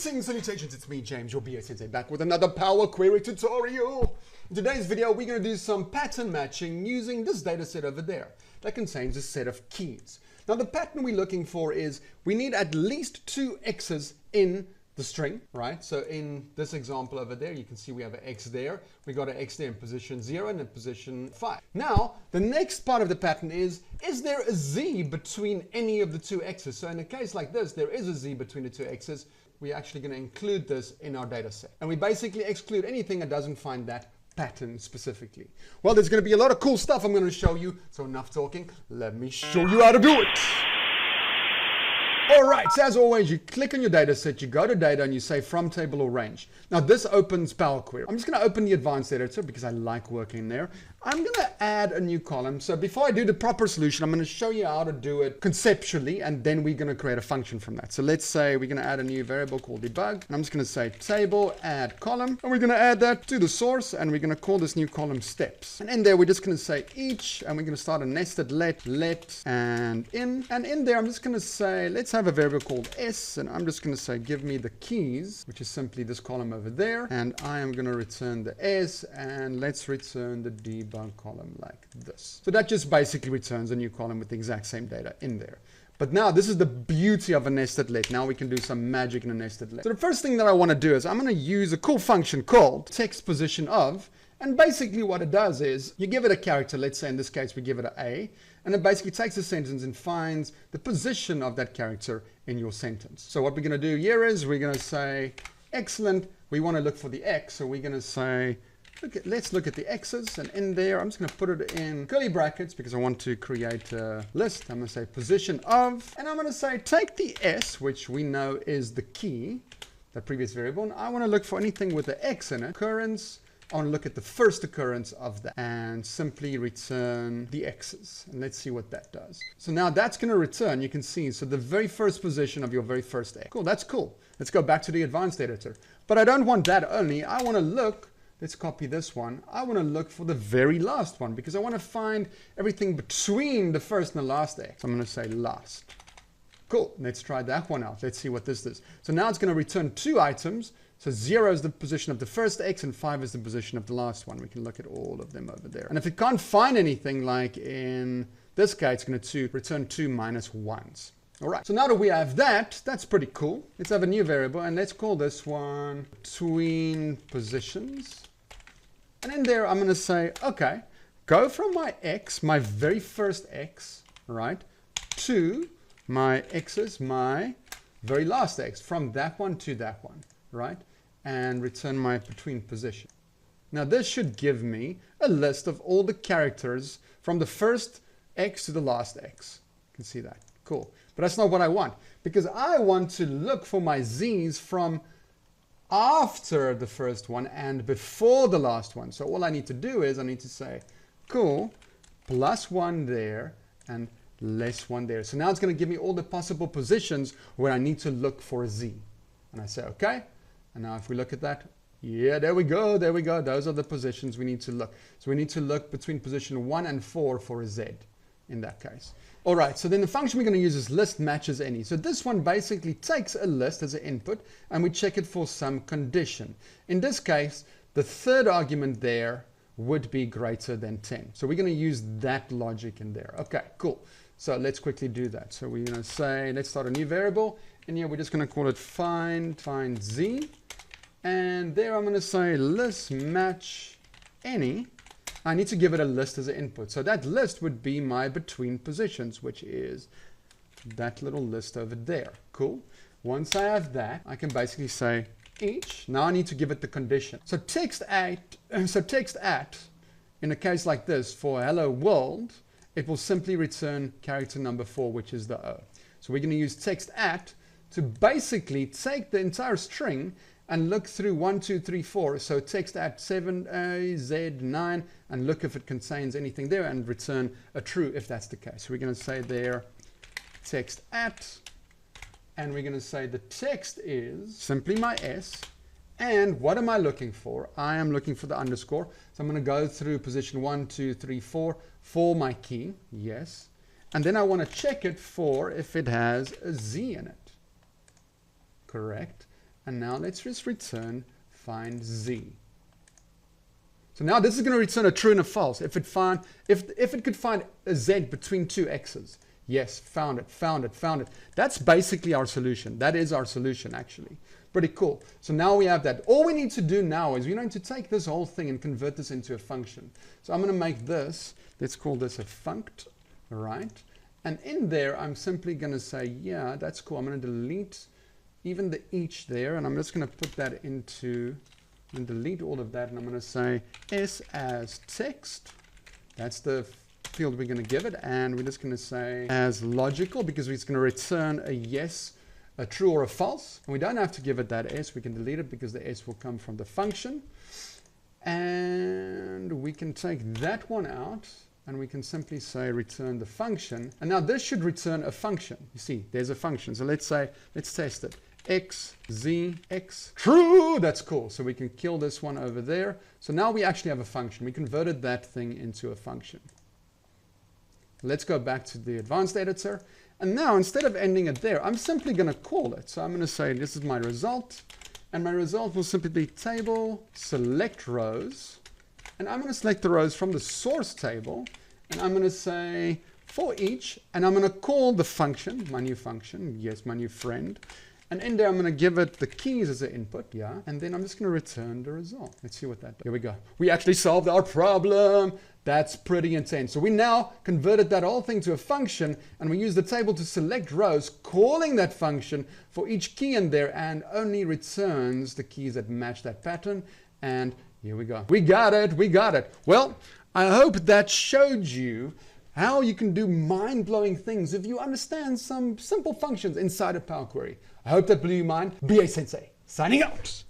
Greetings, salutations, it's me, James, your BA Sensei, back with another Power Query tutorial. In today's video, we're going to do some pattern matching using this data set over there that contains a set of keys. Now, the pattern we're looking for is we need at least two X's in the string, right? So in this example over there, you can see we have an X there. We got an X there in position 0 and in position 5. Now, the next part of the pattern is there a Z between any of the two X's? So in a case like this, there is a Z between the two X's. We're actually going to include this in our data set. And we basically exclude anything that doesn't find that pattern specifically. Well, there's going to be a lot of cool stuff I'm going to show you. So enough talking. Let me show you how to do it. All right, so as always, you click on your data set, you go to data and you say from table or range. Now this opens Power Query. I'm just going to open the advanced editor because I like working there. I'm going to add a new column. So before I do the proper solution, I'm going to show you how to do it conceptually, and then we're going to create a function from that. So let's say we're going to add a new variable called debug, and I'm just going to say table add column, and we're going to add that to the source, and we're going to call this new column steps. And in there, we're just going to say each, and we're going to start a nested let, and in there, I'm just going to say, let's have a variable called s, and I'm just going to say, give me the keys, which is simply this column over there, and I am going to return the s, and let's return the debug column like this. So that just basically returns a new column with the exact same data in there. But now this is the beauty of a nested let. Now we can do some magic in a nested let. So the first thing that I want to do is I'm going to use a cool function called text position of. And basically what it does is you give it a character. Let's say in this case we give it an A. And it basically takes a sentence and finds the position of that character in your sentence. So what we're going to do here is we're going to say, excellent. We want to look for the X. So we're going to say, let's look at the X's, and in there, I'm just going to put it in curly brackets because I want to create a list. I'm going to say position of, and I'm going to say take the S, which we know is the key, that previous variable, and I want to look for anything with the X in it. Occurrence, I want to look at the first occurrence of that and simply return the X's. And let's see what that does. So now that's going to return, you can see, so the very first position of your very first X. Cool, that's cool. Let's go back to the advanced editor. But I don't want that only. I want to look. Let's copy this one. I want to look for the very last one because I want to find everything between the first and the last X. So I'm going to say last. Cool. Let's try that one out. Let's see what this does. So now it's going to return two items. So 0 is the position of the first X and 5 is the position of the last one. We can look at all of them over there. And if it can't find anything, like in this case, it's going to return 2 minus 1s. All right, so now that we have that, that's pretty cool. Let's have a new variable and let's call this one between positions. And in there, I'm going to say, okay, go from my X, my very first X, right, to my X's, my very last X, from that one to that one, right, and return my between position. Now, this should give me a list of all the characters from the first X to the last X. You can see that. Cool. But that's not what I want, because I want to look for my Z's from after the first one and before the last one. So all I need to do is I need to say, cool, plus 1 there and less 1 there. So now it's going to give me all the possible positions where I need to look for a Z. And I say, okay. And now if we look at that, yeah, there we go. There we go. Those are the positions we need to look. So we need to look between position 1 and 4 for a Z in that case. All right, so then the function we're going to use is list matches any. So this one basically takes a list as an input and we check it for some condition. In this case, the third argument there would be greater than 10. So we're going to use that logic in there. Okay, cool. So let's quickly do that. So we're going to say, let's start a new variable. And here we're just going to call it find Z. And there I'm going to say list match any. I need to give it a list as an input. So that list would be my between positions, which is that little list over there. Cool. Once I have that, I can basically say each. Now I need to give it the condition. So text at, in a case like this for hello world, it will simply return character number 4, which is the O. So we're going to use text at to basically take the entire string and look through 1, 2, 3, 4. So text at 7, A, Z, 9, and look if it contains anything there and return a true if that's the case. So we're going to say there text at, and we're going to say the text is simply my S. And what am I looking for? I am looking for the underscore. So I'm going to go through position 1, 2, 3, 4 for my key. Yes. And then I want to check it for if it has a Z in it. Correct. And now let's just return find z. So now this is going to return a true and a false. If it could find a z between two x's. Yes, found it, found it, found it. That's basically our solution. That is our solution, actually. Pretty cool. So now we have that. All we need to do now is we're going to take this whole thing and convert this into a function. So I'm going to make this, let's call this a funct, right? And in there, I'm simply going to say, yeah, that's cool. I'm going to delete even the each there, and I'm just going to put that into, and delete all of that, and I'm going to say s as text. That's the field we're going to give it, and we're just going to say as logical, because it's going to return a yes, a true or a false. And we don't have to give it that s. We can delete it because the s will come from the function. And we can take that one out, and we can simply say return the function. And now this should return a function. You see, there's a function. So let's say, let's test it. X, Z, X, true. That's cool. So we can kill this one over there. So now we actually have a function. We converted that thing into a function. Let's go back to the advanced editor. And now instead of ending it there, I'm simply going to call it. So I'm going to say this is my result. And my result will simply be table select rows. And I'm going to select the rows from the source table. And I'm going to say for each. And I'm going to call the function, my new function. Yes, my new friend. And in there, I'm going to give it the keys as an input, yeah. And then I'm just going to return the result. Let's see what that does. Here we go. We actually solved our problem. That's pretty intense. So we now converted that whole thing to a function, and we use the table to select rows, calling that function for each key in there, and only returns the keys that match that pattern. And here we go. We got it. We got it. Well, I hope that showed you how you can do mind-blowing things if you understand some simple functions inside of Power Query. I hope that blew your mind. BA Sensei, signing out.